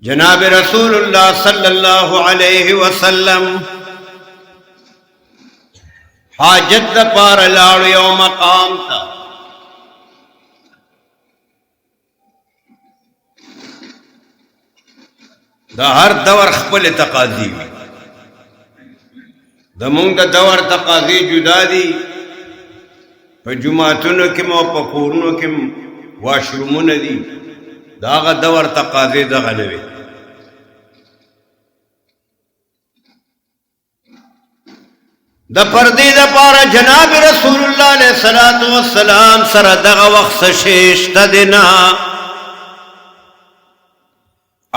جناب رسول اللہ صلی اللہ علیہ وسلم حاجت دا پار لاړو یو مقام تا دا هر دور خپل تقاضی وي د مونږ د دور تقاضی جدا دي په جمعتونو کې مو په کورونو کې واشرومونه دي دا هغه دور تقاضی دغه نه وي د پردې د پاره جناب رسول الله علیه الصلاۃ والسلام سره دغه وخت شیشته دینا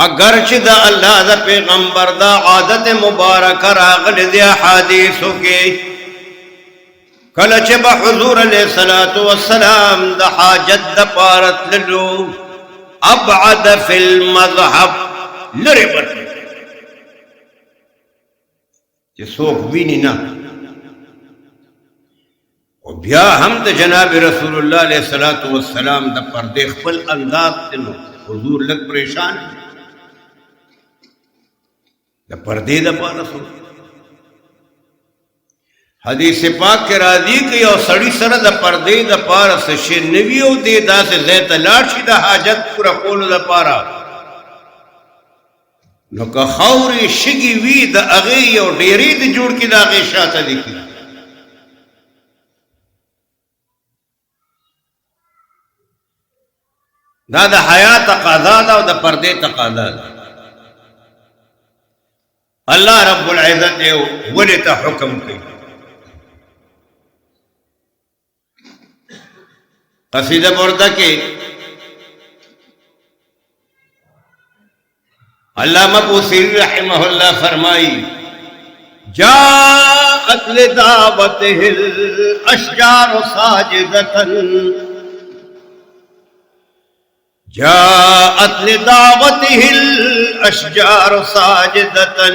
اگر چې د الله د پیغمبر دا عادت مبارک راغلی دی حدیثو کې کله چې به حضور علیه الصلاۃ والسلام د حاجت د پاره تللو ابعد فی المذهب لری ورته چې څوک ویني نه او بیا هم د جناب رسول الله علیه الصلاۃ والسلام د پردې خپل انداز تلو حضور لږ پریشان د پردې د پاره سو حدیث پاک کې راځي چې یو سړی سره د پردې د پاره څه شی نوی او دې داسې ځای ته لاړ شي د حاجت پوره کولو لپاره نو که خاورې شګې وي د هغې یو ډېرې د جوړ کړي د هغې شاته لیکي دا د حیا تقاضا ده او د پردې تقاضا ده اللہ رب العزت ولی تا حکم کی قصیدہ بردہ کے علامہ بوصیری رحمہ اللہ فرمائی جاءت لدعوته الاشجار ساجدة جاءت لدعوته الاشجار ساجدة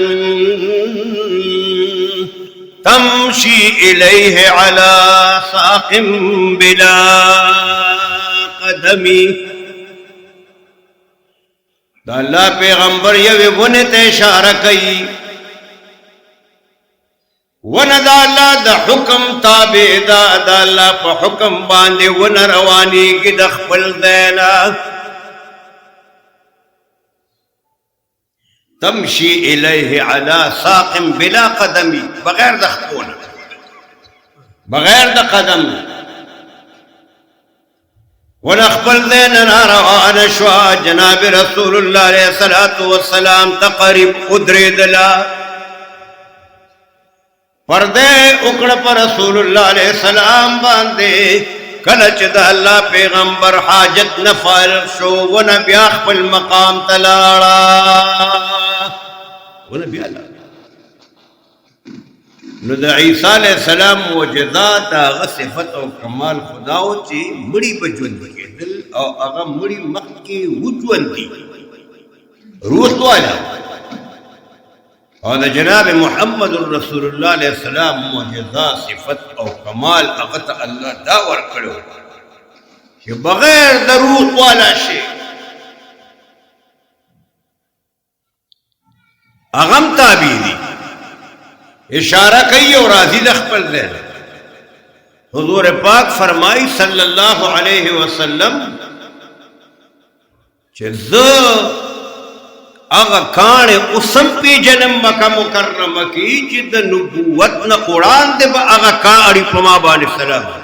تمشي اليه على ساق بلا قدم دا اللہ پیغمبر یوی ونه ته اشاره کوي ونه دا اللہ دا حکم تابع دا اللہ په حکم باندې ونه روانیږي د خپل دینا تمشي إليه على ساق بلا قدمي بغير د خپونه بغیر د قدم ونخبل ذين روان شوا جناب رسول الله عليه الصلاة والسلام تقرب ادرد لا پردے اکڑ پر رسول اللہ علیہ السلام باندے کلچ دا اللہ پیغمبر حاجت نفال شو ونبی اخبل مقام تلاڑا ونبی اللہ نو دا عیسیٰ علیہ السلام معجزات آغا صفت و کمال خداو چی مڑی بجون کے دل او آغا مڑی مخ کی وجون دی روح والا اور جناب محمد رسول اللہ علیہ السلام معجزات صفت او کمال اغت اللہ داور کرو کہ بغیر دا روح والا شے اغم تابی دی اشارہ کئی اور راضی لخپل دے حضور پاک فرمائی صلی اللہ علیہ وسلم چیز اگا کانے اسم پی جنم مکہ مکرم کی چید نبوت نا قرآن دے با اگا کاڑی پما بانی سلام